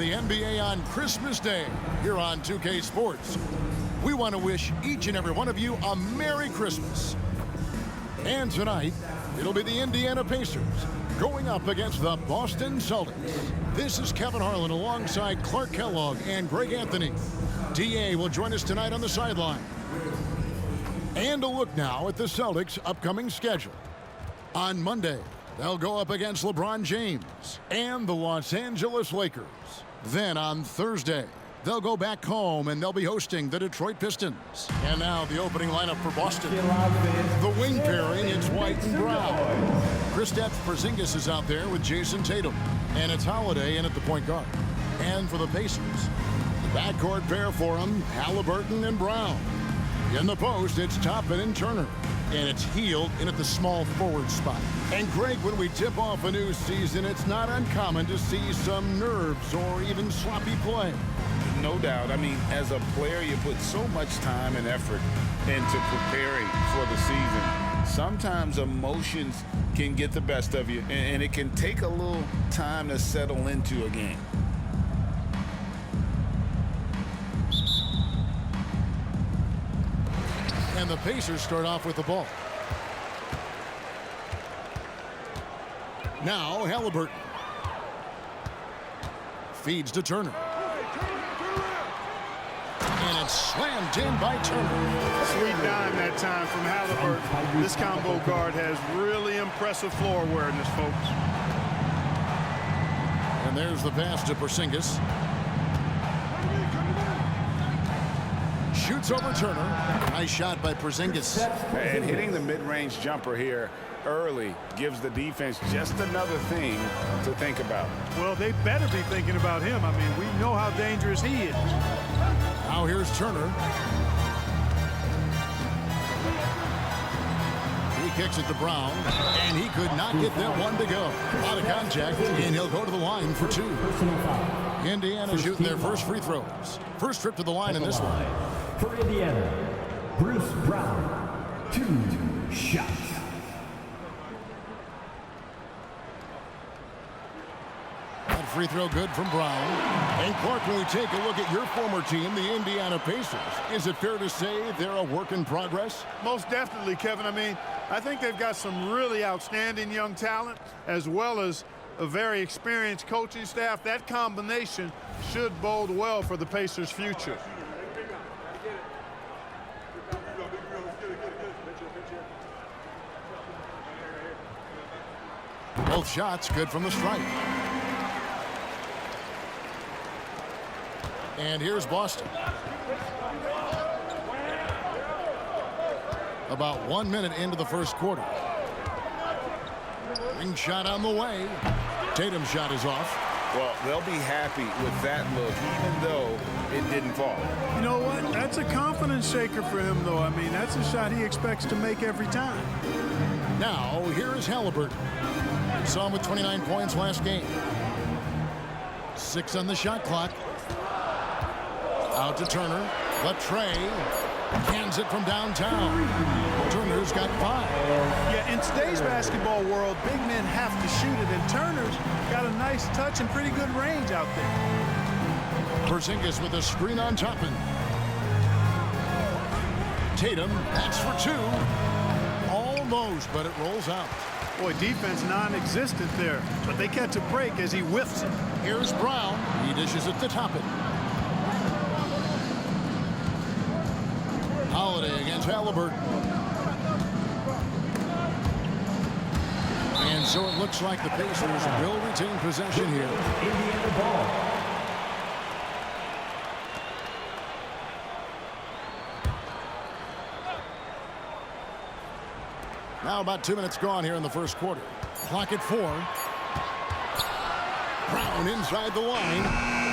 the NBA on Christmas Day here on 2K Sports. We want to wish each and every one of you a Merry Christmas. And tonight, it'll be the Indiana Pacers going up against the Boston Celtics. This is Kevin Harlan alongside Clark Kellogg and Greg Anthony. DA will join us tonight on the sideline. And a look now at the Celtics' upcoming schedule. On Monday, they'll go up against LeBron James and the Los Angeles Lakers. Then on Thursday, they'll go back home and they'll be hosting the Detroit Pistons. And now the opening lineup for Boston. The wing pairing is White and Brown. Kristaps Porzingis is out there with Jason Tatum. And it's Holiday in at the point guard. And for the Pacers, the backcourt pair for them, Halliburton and Brown. In the post, it's Toppin and Turner. And it's Hield in at the small forward spot. And Greg, when we tip off a new season, it's not uncommon to see some nerves or even sloppy play. No doubt. I mean, as a player, you put so much time and effort into preparing for the season. Sometimes emotions can get the best of you, and it can take a little time to settle into a game. And the Pacers start off with the ball. Now Halliburton. Feeds to Turner. And it's slammed in by Turner. Sweet dime that time from Halliburton. This combo guard has really impressive floor awareness, folks. And there's the pass to Porzingis. Shoots over Turner. Nice shot by Porzingis. And hitting the mid-range jumper here early gives the defense just another thing to think about. Well, they better be thinking about him. I mean, we know how dangerous he is. Now here's Turner. He kicks it to Brown, and he could not get that one to go. Out of contact, and he'll go to the line for two. Indiana shooting their first free throws. First trip to the line in this one. For Indiana, Bruce Brown, 2 shots. That free throw good from Brown. And Clark, when we take a look at your former team, the Indiana Pacers, is it fair to say they're a work in progress? Most definitely, Kevin. I mean, I think they've got some really outstanding young talent as well as a very experienced coaching staff. That combination should bode well for the Pacers' future. Both shots good from the stripe. And here's Boston. About 1 minute into the first quarter. Ring shot on the way. Tatum's shot is off. Well, they'll be happy with that look, even though it didn't fall. You know what? That's a confidence shaker for him, though. I mean, that's a shot he expects to make every time. Now, here is Halliburton. We saw him with 29 points last game. 6 on the shot clock. Out to Turner. The tray. Cans it from downtown. Turner's got 5. Yeah, in today's basketball world, big men have to shoot it, and Turner's got a nice touch and pretty good range out there. Porzingis with a screen on Toppin. Tatum, that's for 2. Almost, but it rolls out. Boy, defense non-existent there, but they catch a break as he whiffs it. Here's Brown. He dishes it to Toppin. Holiday against Halliburton. And so it looks like the Pacers will retain possession here. Indiana ball. Now about 2 minutes gone here in the first quarter. Clock at 4. Brown inside the line.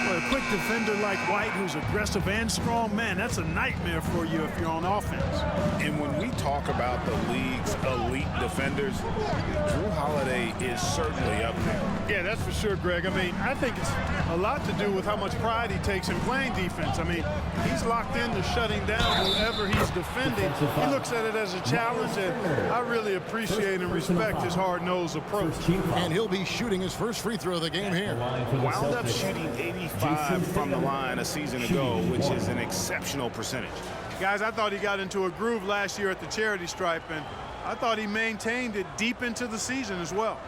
Well, a quick defender like White, who's aggressive and strong, man, that's a nightmare for you if you're on offense. And when we talk about the league's elite defenders, Drew Holiday is certainly up there. Yeah, that's for sure, Greg. I mean, I think it's a lot to do with how much pride he takes in playing defense. I mean, he's locked into shutting down whoever he's defending. He looks at it as a challenge, and I really appreciate and respect his hard-nosed approach. And he'll be shooting his first free throw of the game here. Wound up shooting 85% 5 from the line a season ago, which is an exceptional percentage. Guys, I thought he got into a groove last year at the charity stripe, and I thought he maintained it deep into the season as well.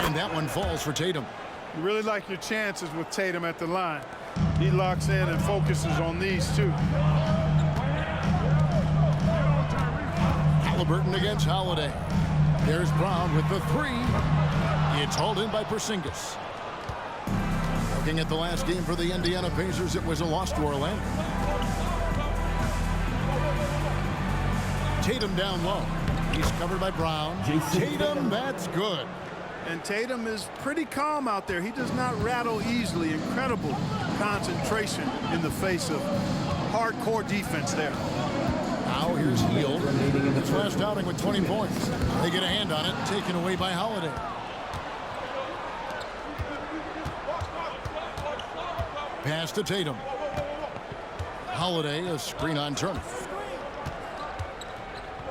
And that one falls for Tatum. You really like your chances with Tatum at the line. He locks in and focuses on these two. Halliburton against Holiday. There's Brown with the three. It's hauled in by Porzingis. Looking at the last game for the Indiana Pacers, it was a loss to Orlando. Tatum down low. He's covered by Brown. Tatum, that's good. And Tatum is pretty calm out there. He does not rattle easily. Incredible concentration in the face of hardcore defense there. Now here's Hield. His last outing with 20 points. They get a hand on it, taken away by Holiday. Pass to Tatum. Holiday, a screen on Turner.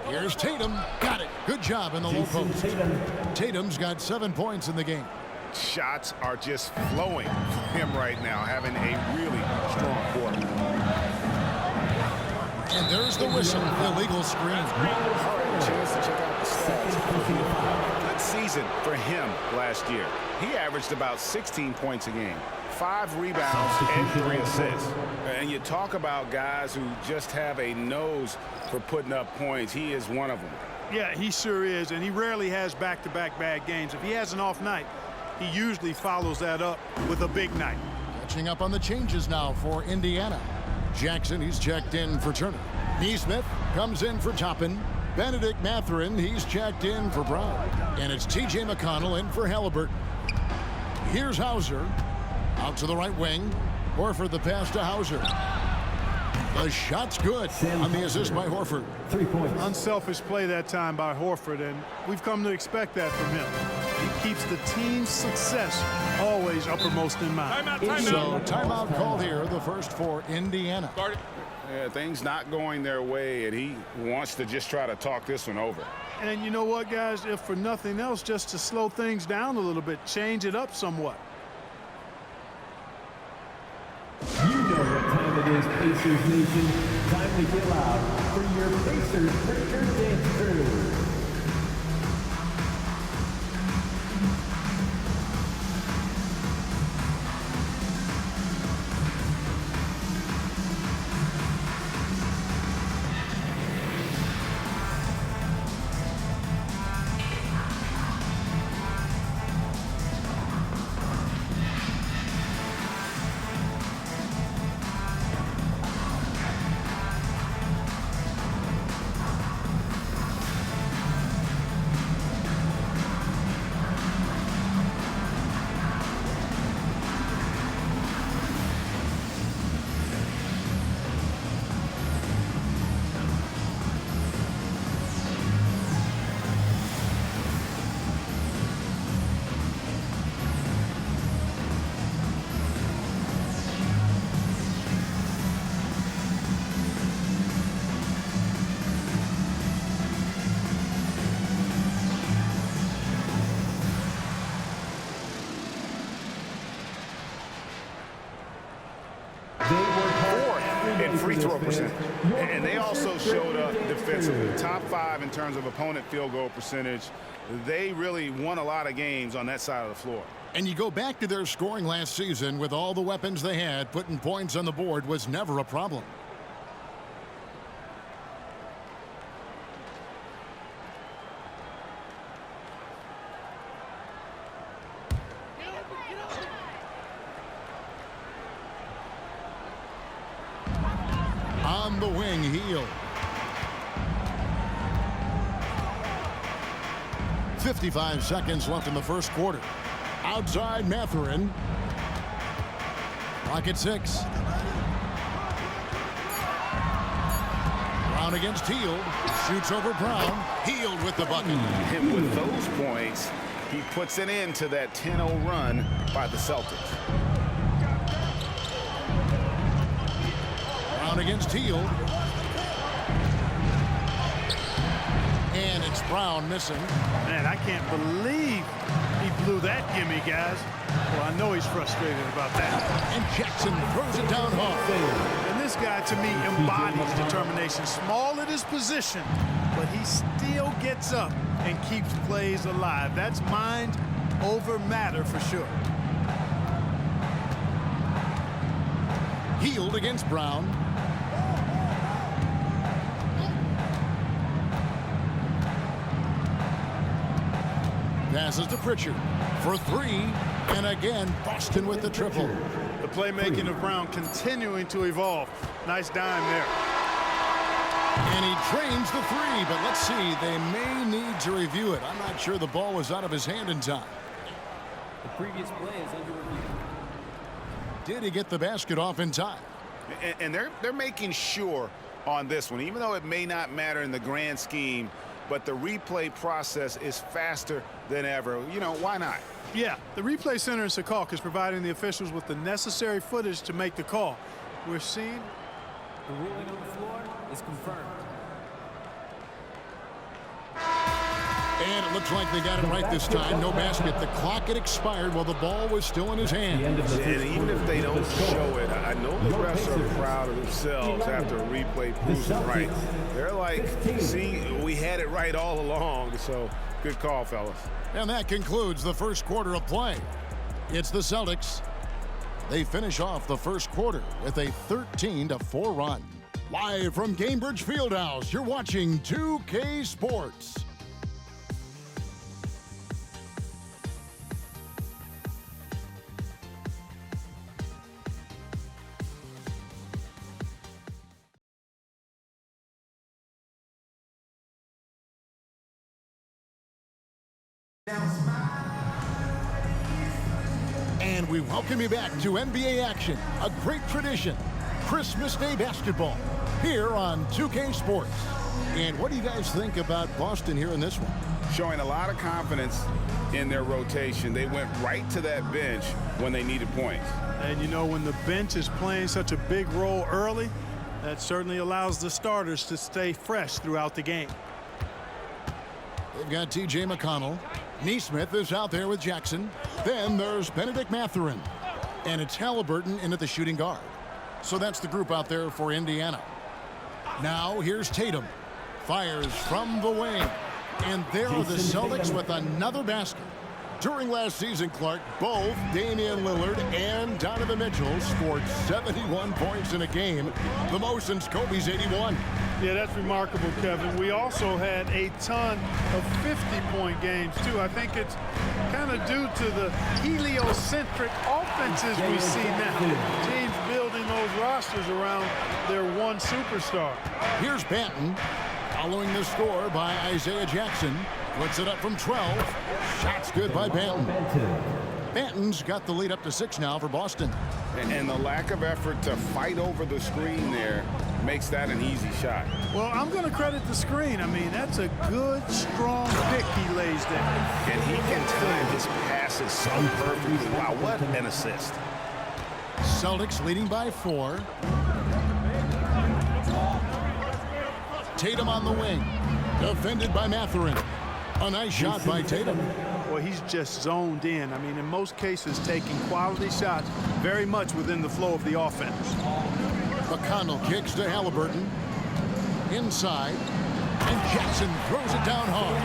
Here's Tatum. Got it. Good job in the low post. Tatum's got 7 points in the game. Shots are just flowing for him right now, having a really strong quarter. And there's the whistle. Illegal screen. All right, chance to check out the stats. Good season for him last year. He averaged about 16 points a game, 5 rebounds, and 3 assists. And you talk about guys who just have a nose for putting up points. He is one of them. Yeah, he sure is, and he rarely has back-to-back bad games. If he has an off night, he usually follows that up with a big night. Catching up on the changes now for Indiana. Jackson, he's checked in for Turner. Neesmith comes in for Toppin. Benedict Mathurin, he's checked in for Brown. And it's T.J. McConnell in for Halliburton. Here's Hauser. Out to the right wing. Horford the pass to Hauser. The shot's good on the assist by Horford. 3 points. Unselfish play that time by Horford, and we've come to expect that from him. He keeps the team's success always uppermost in mind. So timeout called here, the first for Indiana. Yeah, things not going their way, and he wants to just try to talk this one over. And you know what, guys? If for nothing else, just to slow things down a little bit, change it up somewhat. You know what time it is, Pacers Nation. Time to get loud for your Pacers Breaker Dance Crew. Fourth in free throw percentage. And they also showed up defensively. Top 5 in terms of opponent field goal percentage. They really won a lot of games on that side of the floor. And you go back to their scoring last season with all the weapons they had, putting points on the board was never a problem. On the wing, Hield. 55 seconds left in the first quarter. Outside Mathurin. Clock at 6. Brown against Hield. Shoots over Brown. Hield with the bucket. And with those points, He puts an end to that 10-0 run by the Celtics. Brown against Hield. And it's Brown missing. Man, I can't believe he blew that gimme, guys. Well, I know he's frustrated about that. And Jackson throws it down hard. And this guy, to me, embodies determination. Small at his position, but he still gets up and keeps plays alive. That's mind over matter for sure. Hield against Brown. Passes to Pritchard for three, and again Boston with the triple. The playmaking of Brown continuing to evolve. Nice dime there. And he trains the three, but let's see, they may need to review it. I'm not sure the ball was out of his hand in time. The previous play is under review. Did he get the basket off in time? And they're making sure on this one, even though it may not matter in the grand scheme, but the replay process is faster than ever. You know, why not? Yeah, the replay center in Secaucus is providing the officials with the necessary footage to make the call. We're seeing The ruling on the floor is confirmed. And it looks like they got it right this time. No basket. The clock had expired while the ball was still in his hand. And even if they don't show it, I know the refs are proud of themselves after a replay proves it right. They're like, see, we had it right all along. So good call, fellas. And that concludes the first quarter of play. It's the Celtics. They finish off the first quarter with a 13-4 run. Live from Gainbridge Fieldhouse, you're watching 2K Sports. And we welcome you back to NBA action, a great tradition, Christmas Day basketball, here on 2K Sports. And what do you guys think about Boston here in this one? Showing a lot of confidence in their rotation. They went right to that bench when they needed points. And you know, when the bench is playing such a big role early, that certainly allows the starters to stay fresh throughout the game. They've got T.J. McConnell. Neesmith is out there with Jackson. Then there's Benedict Mathurin. And it's Halliburton in at the shooting guard. So that's the group out there for Indiana. Now here's Tatum. Fires from the wing. And there are the Celtics with another basket. During last season, Clark, both Damian Lillard and Donovan Mitchell scored 71 points in a game, the most since Kobe's 81. Yeah, that's remarkable, Kevin. We also had a ton of 50-point games, too. I think it's kind of due to the heliocentric offenses we see now. Teams building those rosters around their one superstar. Here's Banton, following the score by Isaiah Jackson. Puts it up from 12. Shot's good by Banton. Banton's got the lead up to 6 now for Boston. And the lack of effort to fight over the screen there makes that an easy shot. Well, I'm going to credit the screen. I mean, that's a good, strong pick he lays there. And he can time his passes so perfectly. Wow, what an assist. Celtics leading by 4. Tatum on the wing. Defended by Mathurin. A nice shot by Tatum. Well, he's just zoned in. I mean, in most cases, taking quality shots very much within the flow of the offense. McConnell kicks to Halliburton. Inside. And Jackson throws it down hard.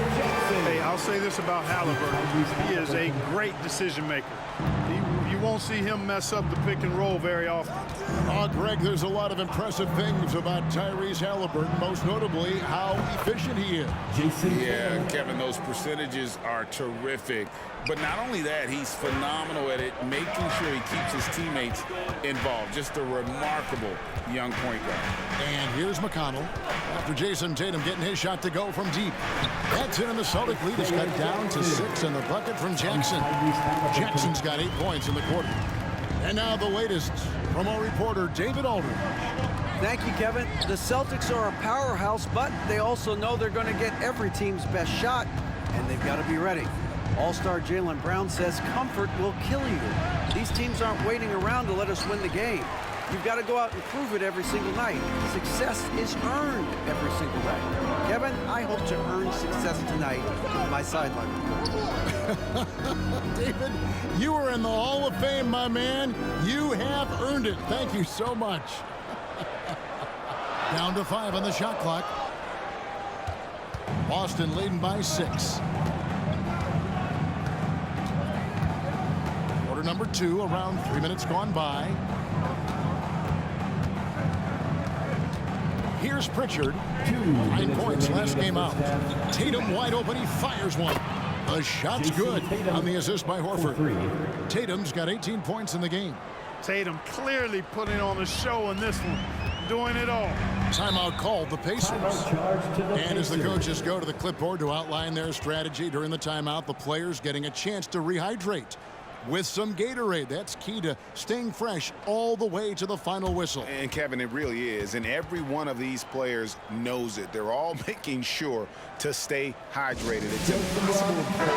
Hey, I'll say this about Halliburton. He is a great decision maker. You won't see him mess up the pick and roll very often. Oh, Greg, there's a lot of impressive things about Tyrese Halliburton, most notably how efficient he is. Yeah, Kevin, those percentages are terrific. But not only that, he's phenomenal at it, making sure he keeps his teammates involved. Just a remarkable young point guard. And here's McConnell. After Jason Tatum getting his shot to go from deep. That's it, and the Celtic lead is cut down to 6, and the bucket from Jackson. Jackson's got 8 points in the quarter. And now the latest from our reporter, David Aldridge. Thank you, Kevin. The Celtics are a powerhouse, but they also know they're going to get every team's best shot, and they've got to be ready. All-star Jaylen Brown says comfort will kill you. These teams aren't waiting around to let us win the game. You've got to go out and prove it every single night. Success is earned every single night. Kevin, I hope to earn success tonight with my sideline report. David, you are in the Hall of Fame, my man. You have earned it. Thank you so much. Down to 5 on the shot clock. Boston leading by 6. Quarter number 2, around 3 minutes gone by. Here's Pritchard. 9 points last game out. Tatum wide open. He fires one. The shot's good on the assist by Horford. Tatum's got 18 points in the game. Tatum clearly putting on a show in this one. Doing it all. Timeout called the Pacers. And as the coaches go to the clipboard to outline their strategy during the timeout, the players getting a chance to rehydrate with some Gatorade. That's key to staying fresh all the way to the final whistle. And Kevin, it really is. And every one of these players knows it. They're all making sure to stay hydrated. It's impossible to play your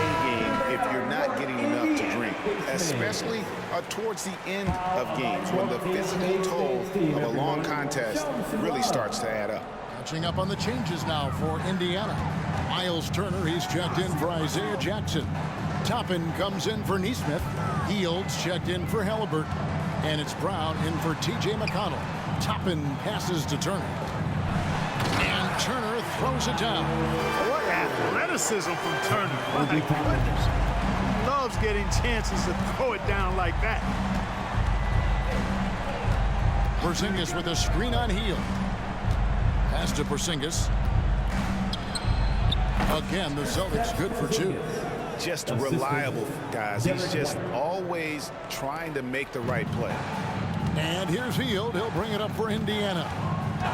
A game if you're not getting enough to drink, especially towards the end of games when the physical toll of a long contest really starts to add up. Catching up on the changes now for Indiana. Miles Turner, he's checked in for Isaiah Jackson. Toppin comes in for Neesmith. Heald's checked in for Halliburton. And it's Brown in for T.J. McConnell. Toppin passes to Turner. And Turner throws it down. What athleticism from Turner. My goodness. He loves getting chances to throw it down like that. Porzingis with a screen on Hield. Pass to Porzingis. Again, the Celtics good for 2. Just reliable, guys. He's just always trying to make the right play. And here's Hield. He'll bring it up for Indiana.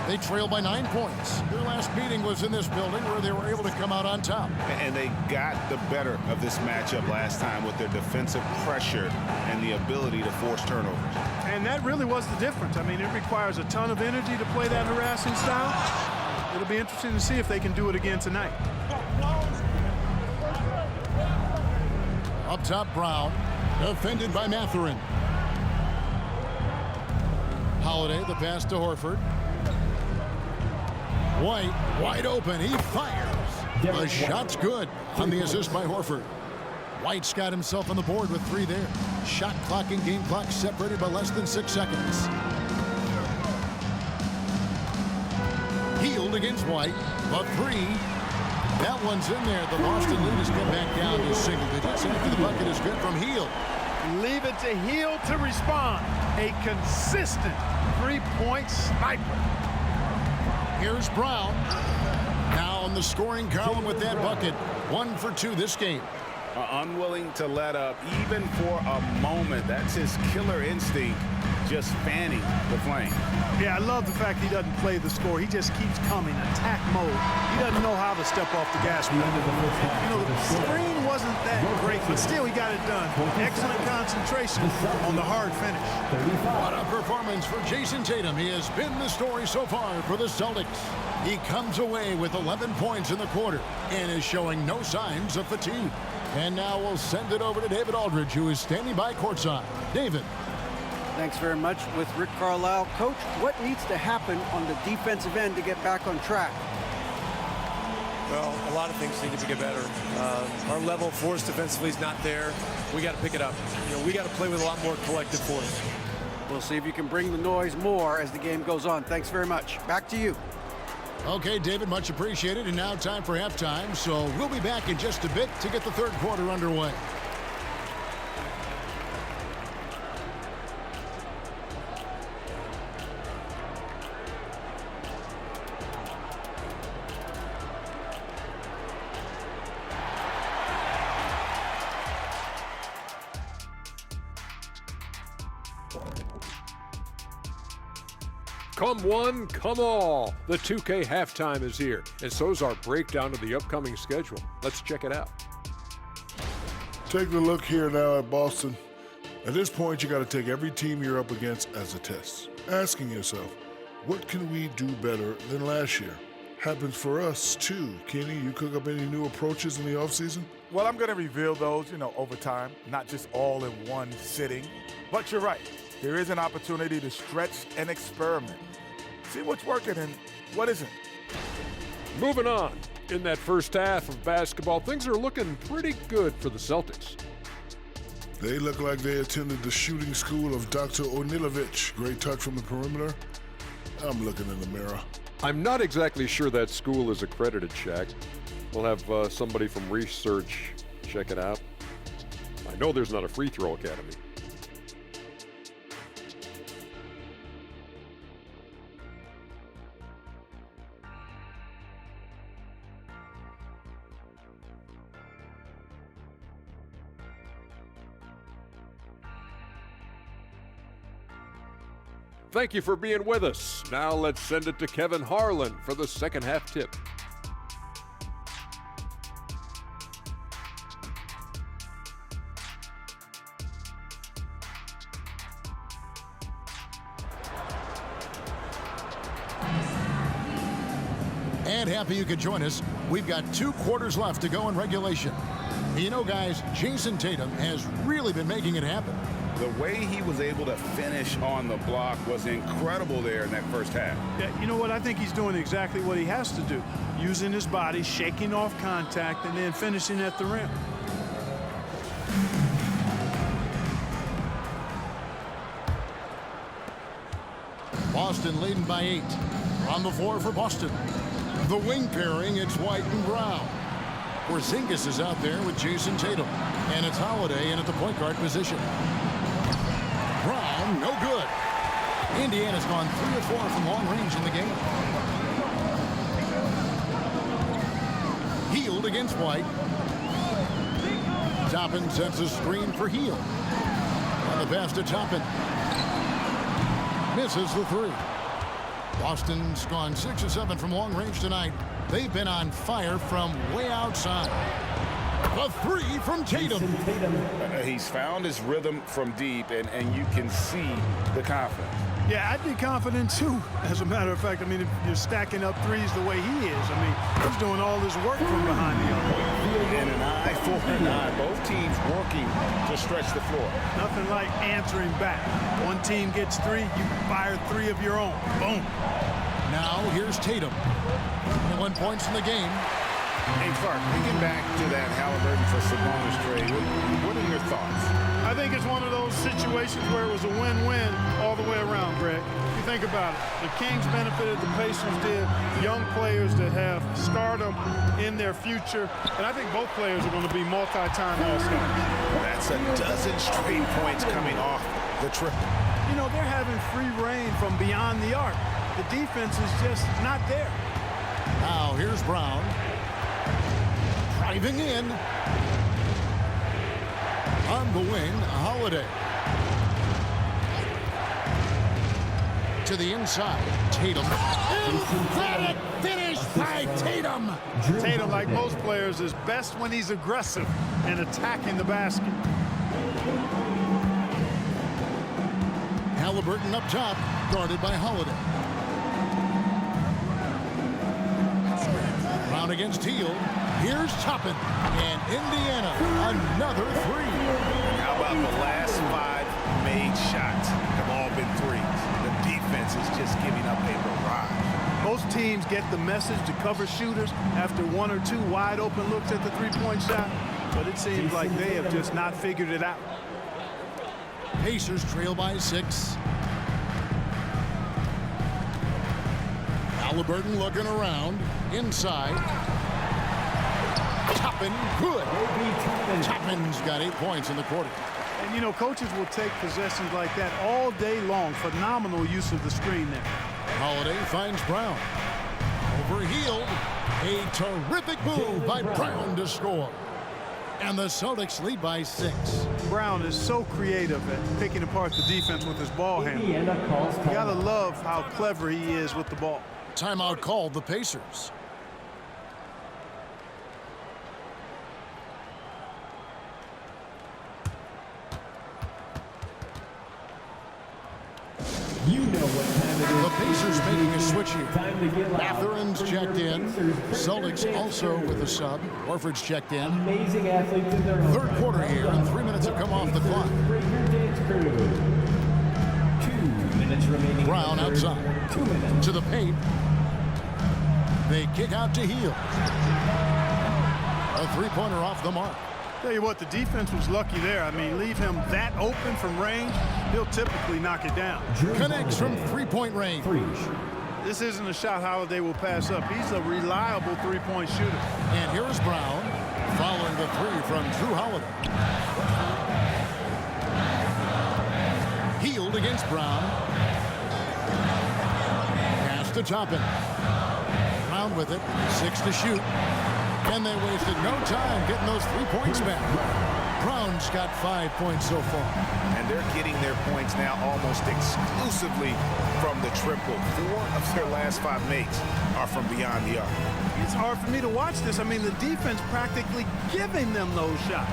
They trail by 9 points. Their last meeting was in this building where they were able to come out on top. And they got the better of this matchup last time with their defensive pressure and the ability to force turnovers. And that really was the difference. I mean, it requires a ton of energy to play that harassing style. It'll be interesting to see if they can do it again tonight. Up top, Brown. Defended by Mathurin. Holiday, the pass to Horford. White, wide open. He fires. The shot's good on the assist by Horford. White's got himself on the board with 3 there. Shot clock and game clock separated by less than 6 seconds. Hield against White. The 3. That one's in there. The Boston lead has come back down to single digits after the bucket is good from Hield. Leave it to Hield to respond. A consistent three-point sniper. Here's Brown. Now on the scoring column with that bucket. 1 for 2 this game. Unwilling to let up even for a moment. That's his killer instinct, just fanning the flame. Yeah, I love the fact he doesn't play the score. He just keeps coming, attack mode. He doesn't know how to step off the gas pedal. You know, the screen wasn't that great, but still he got it done. Excellent concentration on the hard finish. What a performance for Jason Tatum. He has been the story so far for the Celtics. He comes away with 11 points in the quarter and is showing no signs of fatigue. And now we'll send it over to David Aldridge, who is standing by courtside. David. Thanks very much with Rick Carlisle. Coach, what needs to happen on the defensive end to get back on track? Well, a lot of things need to get better. Our level of force defensively is not there. We got to pick it up. You know, we got to play with a lot more collective force. We'll see if you can bring the noise more as the game goes on. Thanks very much. Back to you. Okay, David, much appreciated. And now time for halftime. So we'll be back in just a bit to get the third quarter underway. Come one, come all. The 2K halftime is here, and so's our breakdown of the upcoming schedule. Let's check it out. Take a look here now at Boston. At this point, you got to take every team you're up against as a test. Asking yourself, what can we do better than last year? Happens for us, too. Kenny, you cook up any new approaches in the offseason? Well, I'm going to reveal those, over time, not just all in one sitting. But you're right. There is an opportunity to stretch and experiment. See what's working and what isn't. Moving on. In that first half of basketball, things are looking pretty good for the Celtics. They look like they attended the shooting school of Dr. Onilovich. Great touch from the perimeter. I'm looking in the mirror. I'm not exactly sure that school is accredited, Shaq. We'll have somebody from research check it out. I know there's not a free throw academy. Thank you for being with us. Now let's send it to Kevin Harlan for the second half tip. And happy you could join us. We've got 2 quarters left to go in regulation. You know, guys, Jason Tatum has really been making it happen. The way he was able to finish on the block was incredible there in that first half. Yeah, you know what? I think he's doing exactly what he has to do. Using his body, shaking off contact, and then finishing at the rim. Boston leading by 8. On the floor for Boston. The wing pairing, it's White and Brown. Porzingis is out there with Jason Tatum. And it's Holiday in at the point guard position. Brown, no good. Indiana's gone 3 of 4 from long range in the game. Hield against White. Toppin sets a screen for Hield. On the pass to Toppin. Misses the 3. Boston's gone 6 of 7 from long range tonight. They've been on fire from way outside. A 3 from Tatum. He's found his rhythm from deep, and you can see the confidence. Yeah, I'd be confident too. As a matter of fact, I mean, if you're stacking up threes the way he is, I mean, he's doing all this work from behind the arc. And an eye for an eye. Both teams working to stretch the floor. Nothing like answering back. One team gets 3, you fire 3 of your own. Boom. Now here's Tatum. 21 points in the game. Hey, Clark, thinking back to that Halliburton for Sabonis trade, what are your thoughts? I think it's one of those situations where it was a win-win all the way around, Greg. You think about it. The Kings benefited, the Pacers did. Young players that have stardom in their future. And I think both players are going to be multi-time All-Stars. That's a dozen straight points coming off the triple. You know, they're having free reign from beyond the arc. The defense is just not there. Now here's Brown. Driving in. On the wing, Holiday. To the inside, Tatum. Emphatic finish by Tatum. Tatum, like most players, is best when he's aggressive and attacking the basket. Halliburton up top, guarded by Holiday. Brown against Hield. Here's Toppin, and Indiana, another 3. How about the last 5 made shots have all been threes? The defense is just giving up a barrage. Most teams get the message to cover shooters after 1 or 2 wide open looks at the 3-point shot, but it seems like they have just not figured it out. Pacers trail by 6. Halliburton looking around, inside. Toppin, good. Toppin's got 8 points in the quarter. And, you know, coaches will take possessions like that all day long. Phenomenal use of the screen there. Holiday finds Brown. Over Hield. A terrific move by Brown to score. And the Celtics lead by 6. Brown is so creative at picking apart the defense with his ball handle. You gotta love how clever he is with the ball. Timeout called the Pacers. You know what time it is. The Pacers making a switch here. Time to get loud. Matherin's For your checked in. Pacers Celtics breaker also dance with a crew. sub. Horford's checked in. Amazing athletes in their own Third right. quarter here, and 3 minutes have come off the clock. Breaker dance crew. 2 minutes remaining. Brown in the third. outside. 2 minutes. To the paint. They kick out to Hield. A three-pointer off the mark. Tell you what, the defense was lucky there. I mean, leave him that open from range, he'll typically knock it down. Connects from three-point range. This isn't a shot Holiday will pass up. He's a reliable three-point shooter. And here is Brown following the three from Drew Holiday. Hield against Brown. Pass to Toppin. Brown with it. 6 to shoot. And they wasted no time getting those 3 points back. Brown's got 5 points so far. And they're getting their points now almost exclusively from the triple. 4 of their last 5 makes are from beyond the arc. It's hard for me to watch this. I mean, the defense practically giving them those shots.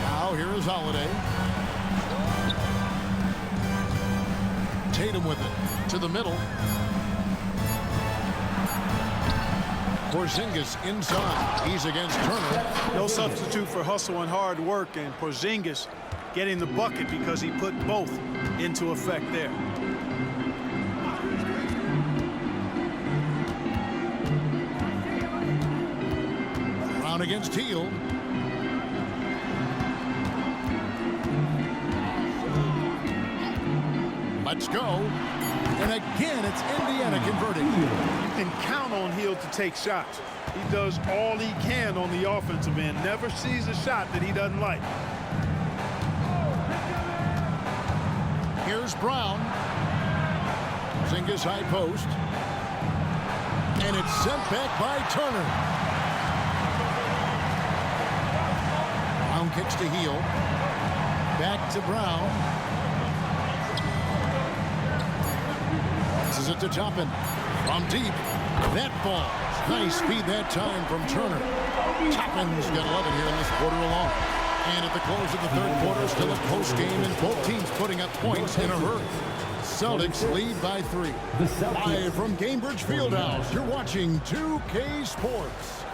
Now here is Holiday. Tatum with it to the middle. Porzingis inside. He's against Turner. No substitute for hustle and hard work, and Porzingis getting the bucket because he put both into effect there. Brown against Hield. Let's go. And again, it's Indiana converting. You can count on Hield to take shots. He does all he can on the offensive end. Never sees a shot that he doesn't like. Here's Brown. Porzingis high post. And it's sent back by Turner. Brown kicks to Hield. Back to Brown. Passes it to Toppin. From deep. That ball. Nice feed that time from Turner. Toppin's got 11 here in this quarter alone. And at the close of the third quarter, still a close game, and both teams putting up points in a hurry. Celtics lead by 3. Live from Gainbridge Fieldhouse, you're watching 2K Sports.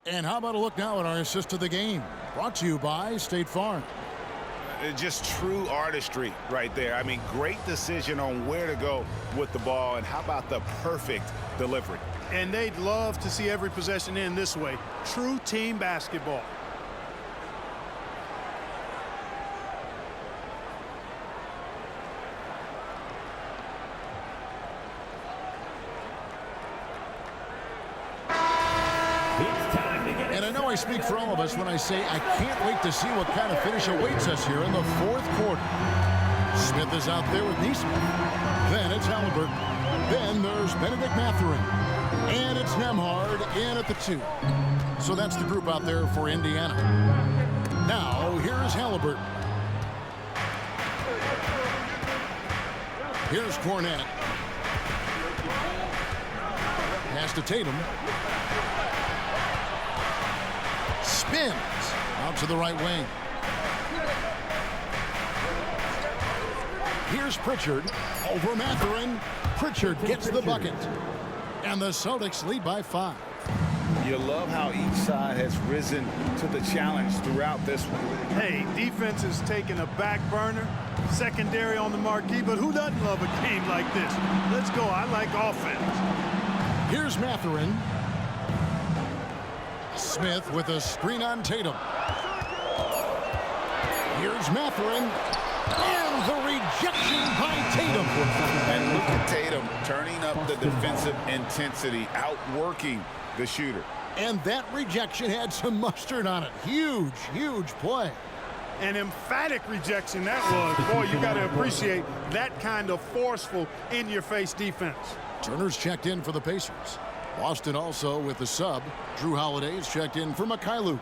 And how about a look now at our assist of the game? Brought to you by State Farm. Just true artistry right there. I mean, great decision on where to go with the ball, and how about the perfect delivery? And they'd love to see every possession end this way. True team basketball. And I know I speak for all of us when I say I can't wait to see what kind of finish awaits us here in the fourth quarter. Smith is out there with Neesmith. Then it's Halliburton. Then there's Benedict Mathurin. And it's Nembhard in at the 2. So that's the group out there for Indiana. Now, here's Halliburton. Here's Cornette. Pass to Tatum. Spins out to the right wing. Here's Pritchard over Mathurin. Pritchard gets the bucket. And the Celtics lead by 5. You love how each side has risen to the challenge throughout this one. Hey, defense is taking a back burner, secondary on the marquee, but who doesn't love a game like this? Let's go. I like offense. Here's Mathurin. Smith with a screen on Tatum. Here's Mathurin. And the rejection by Tatum. And look at Tatum turning up the defensive intensity, outworking the shooter. And that rejection had some mustard on it. Huge, huge play. An emphatic rejection that was. Boy, you got to appreciate that kind of forceful, in-your-face defense. Turner's checked in for the Pacers. Boston also with the sub. Drew Holiday's checked in for Mikhailuk.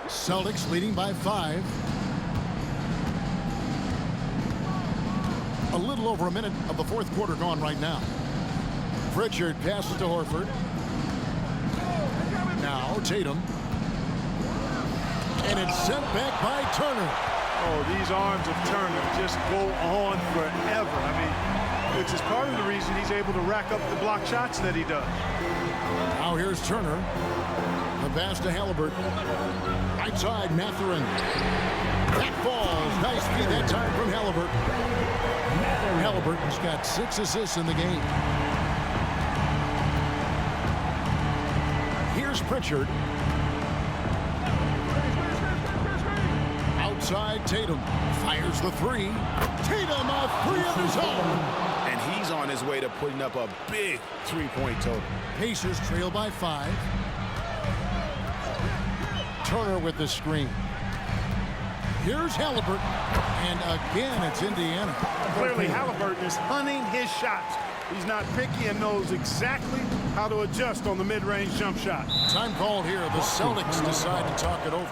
Celtics leading by 5. A little over a minute of the fourth quarter gone right now. Pritchard passes to Horford. Now Tatum. And it's sent back by Turner. Oh, these arms of Turner just go on forever. I mean, which is part of the reason he's able to rack up the block shots that he does. Now here's Turner. The pass to Halliburton. Right side, Mathurin. That falls. Nice feed that time from Halliburton. Halliburton's got 6 assists in the game. Here's Pritchard. Outside, Tatum fires the 3. Tatum a 3 of his own. And he's on his way to putting up a big three-point total. Pacers trail by 5. Turner with the screen. Here's Halliburton. And again, it's Indiana. Clearly, Halliburton is hunting his shots. He's not picky and knows exactly how to adjust on the mid-range jump shot. Time called here. The Celtics decide to talk it over.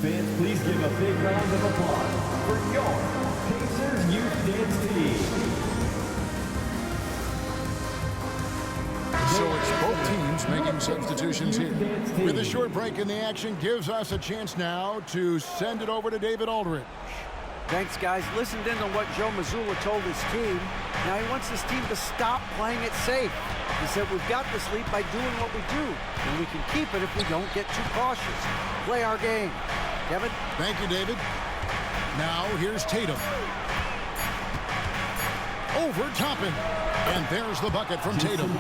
Fans, please give a big round of applause for your Pacers Youth Dance Team. So it's both teams making substitutions here. With a short break in the action gives us a chance now to send it over to David Aldridge. Thanks, guys. Listened in on what Joe Mazzulla told his team. Now he wants his team to stop playing it safe. He said, we've got this lead by doing what we do, and we can keep it if we don't get too cautious. Play our game. Kevin? Thank you, David. Now here's Tatum. Over Toppin. And there's the bucket from Tatum.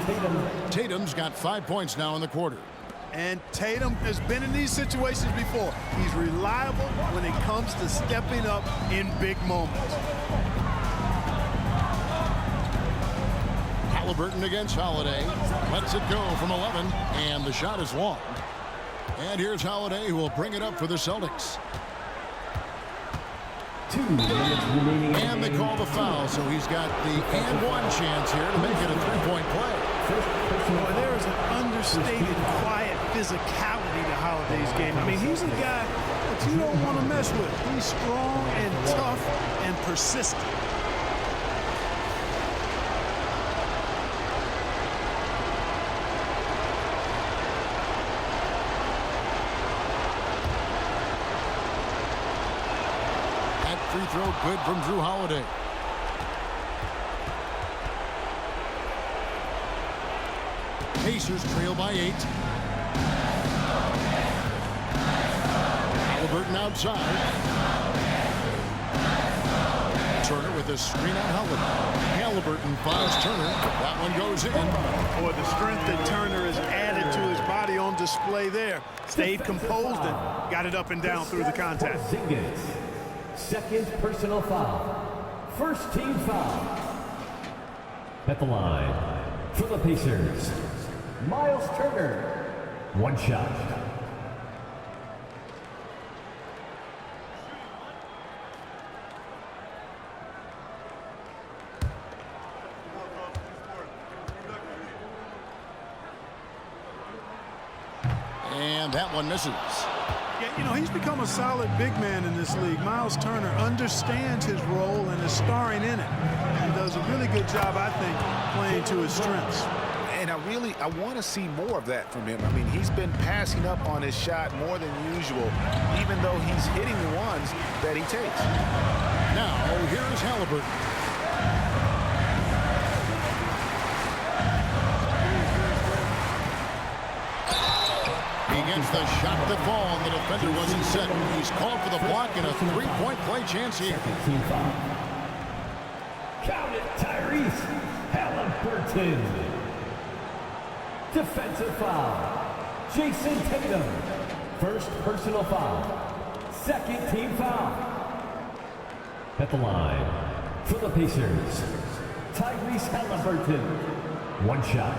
Tatum's got 5 points now in the quarter. And Tatum has been in these situations before. He's reliable when it comes to stepping up in big moments. Halliburton against Holiday. Lets it go from 11, and the shot is long. And here's Holiday, who will bring it up for the Celtics. 2 minutes remaining. And they call the foul, so he's got the and one chance here to make it a three-point play. Boy, there is an understated, quiet physicality to Holiday's game. I mean, he's a guy that you don't want to mess with. He's strong and tough and persistent. Free throw good from Drew Holiday. Pacers trail by 8. Halliburton outside. Turner with a screen on Halliburton. Halliburton finds Turner. That one goes in. Boy, the strength that Turner has added to his body on display there. Stayed composed and got it up and down through the contact. Second personal foul. First team foul. At the line for the Pacers, Miles Turner. 1 shot. And that one misses. Yeah, you know, he's become a solid big man in this league. Miles Turner understands his role and is starring in it. And does a really good job, I think, playing to his strengths. And I want to see more of that from him. I mean, he's been passing up on his shot more than usual, even though he's hitting the ones that he takes. Now, here's Halliburton. He gets the shot to fall, and the defender wasn't set. He's called for the block and a three-point play chance here. Team foul. Count it, Tyrese Halliburton. Defensive foul. Jason Tatum. First personal foul. Second team foul. At the line for the Pacers, Tyrese Halliburton. One shot.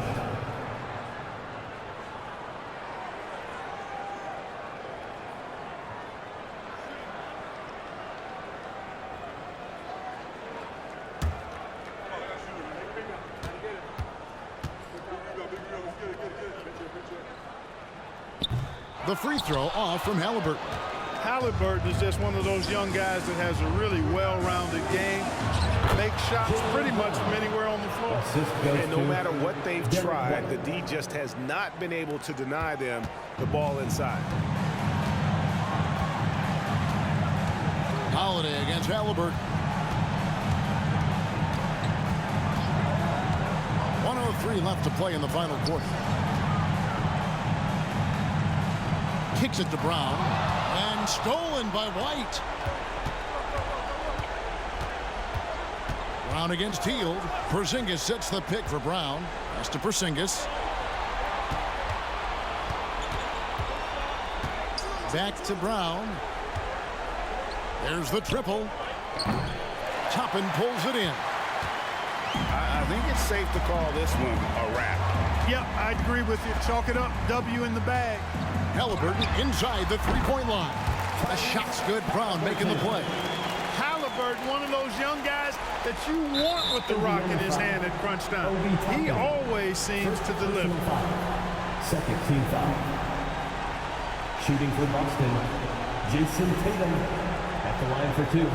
The free throw off from Halliburton. Halliburton is just one of those young guys that has a really well-rounded game. Makes shots pretty much from anywhere on the floor. And no matter what they've tried, the D just has not been able to deny them the ball inside. Holiday against Halliburton. 1:03 left to play in the final quarter. Kicks it to Brown. And stolen by White. Brown against Hield. Porzingis sets the pick for Brown. Pass to Porzingis. Back to Brown. There's the triple. Toppin pulls it in. I think it's safe to call this one a wrap. Yep, I agree with you. Chalk it up. W in the bag. Halliburton inside the three-point line. The shot's good. Brown making the play. Halliburton, one of those young guys that you want with the rock in his hand at crunch time. He always seems to deliver. Second team foul. Shooting for Boston, Jason Tatum at the line for two.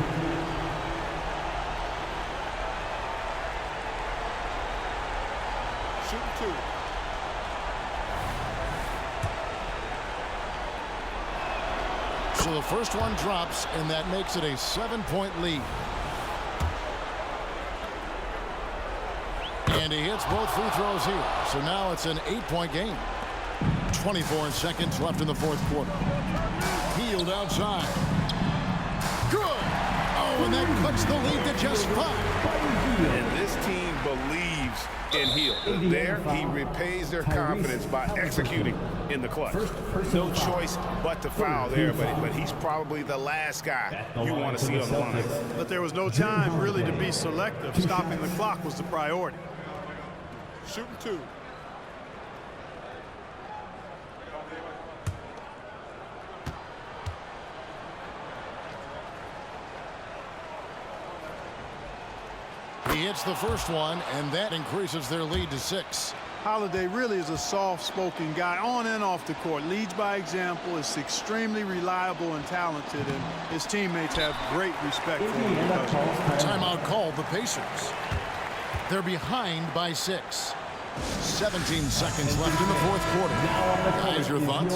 Shooting two. So the first one drops, and that makes it a 7-point lead. And he hits both free throws here. So now it's an 8-point game. 24 seconds left in the fourth quarter. Hield outside. Good. Oh, and that cuts the lead to just 5. And this team believes in Hield. There, he repays their confidence by executing in the clutch. No choice but to foul there, but he's probably the last guy you want to see on the line. But there was no time really to be selective. Stopping the clock was the priority. Shooting two. He hits the first one, and that increases their lead to 6. Holiday really is a soft-spoken guy on and off the court. Leads by example, is extremely reliable and talented, and his teammates have great respect for him. Timeout called the Pacers. They're behind by 6. 17 seconds left in the fourth quarter. Guys, your thoughts?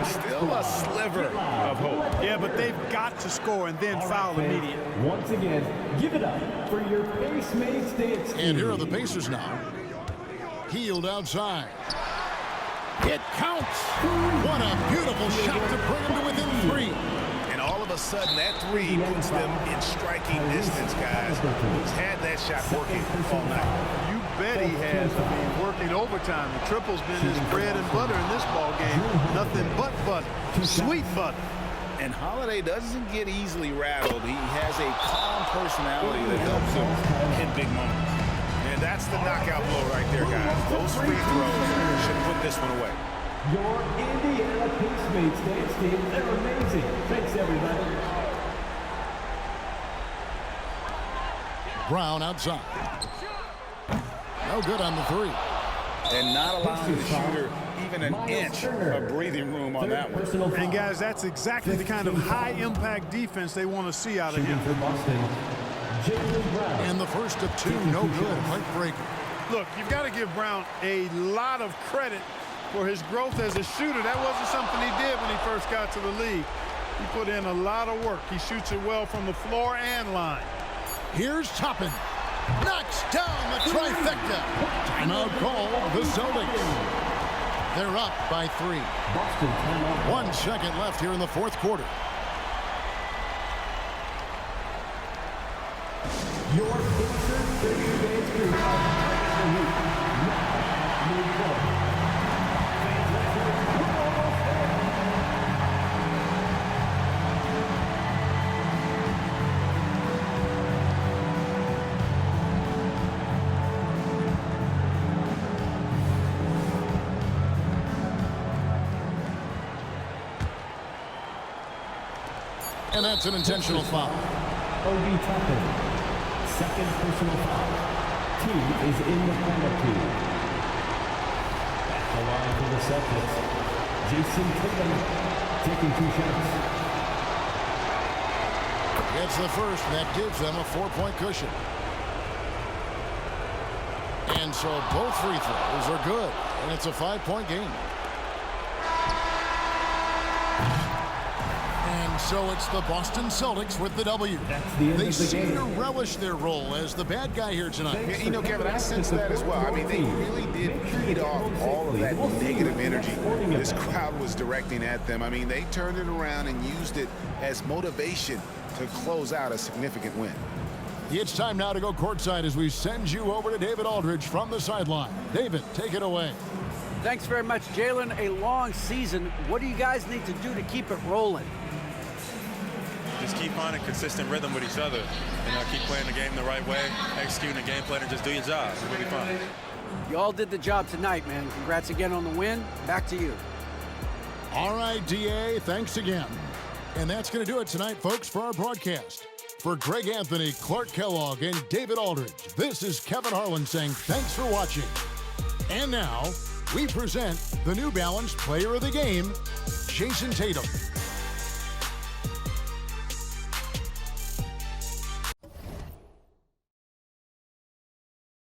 Still a sliver of hope. Yeah, but they've got to score and then foul immediately. Once again, give it up for your Pacemates dance team. And here are the Pacers now. Hield outside. It counts. What a beautiful shot to bring him to within 3. And all of a sudden, that three puts them in striking distance, guys. He's had that shot working all night. You bet he has. I mean, working overtime. The triple's been his bread and butter in this ball game. Nothing but butter. Sweet butter. And Holiday doesn't get easily rattled. He has a calm personality that helps him in big moments. And that's the knockout blow right there, guys. Those free throws should put this one away. Your Indiana Pacemates dance team, they're amazing. Thanks, everybody. Brown outside. No good on the 3. And not allowing the shooter even an inch of breathing room on that one. And guys, that's exactly the kind of high-impact defense they want to see out of him. And the first of 2, no good. Heartbreaker. Look, you've got to give Brown a lot of credit for his growth as a shooter. That wasn't something he did when he first got to the league. He put in a lot of work. He shoots it well from the floor and line. Here's Toppin. Knocks down the trifecta. Timeout call, the Celtics. They're up by 3. 1 second left here in the fourth quarter. Your Pacers 30 days group. And that's an intentional foul. Obi Toppin, second personal foul. 2 is in the penalty. At the line for the Celtics, Jason Tatum taking 2 shots. Gets the first, and that gives them a 4-point cushion. And so both free throws are good, and it's a 5-point game. And so it's the Boston Celtics with the W. They seem to relish their role as the bad guy here tonight. Yeah, you know, Kevin, I sense that as well. I mean, they really did feed off all of that negative energy this crowd was directing at them. I mean, they turned it around and used it as motivation to close out a significant win. It's time now to go courtside as we send you over to David Aldridge from the sideline. David, take it away. Thanks very much, Jalen. A long season. What do you guys need to do to keep it rolling? Just keep finding consistent rhythm with each other. You know, keep playing the game the right way, executing the game plan, and just do your job. We'll be fine. You all did the job tonight, man. Congrats again on the win. Back to you. All right, DA, thanks again. And that's going to do it tonight, folks, for our broadcast. For Greg Anthony, Clark Kellogg, and David Aldridge, this is Kevin Harlan saying thanks for watching. And now, we present the New Balance Player of the Game, Jason Tatum.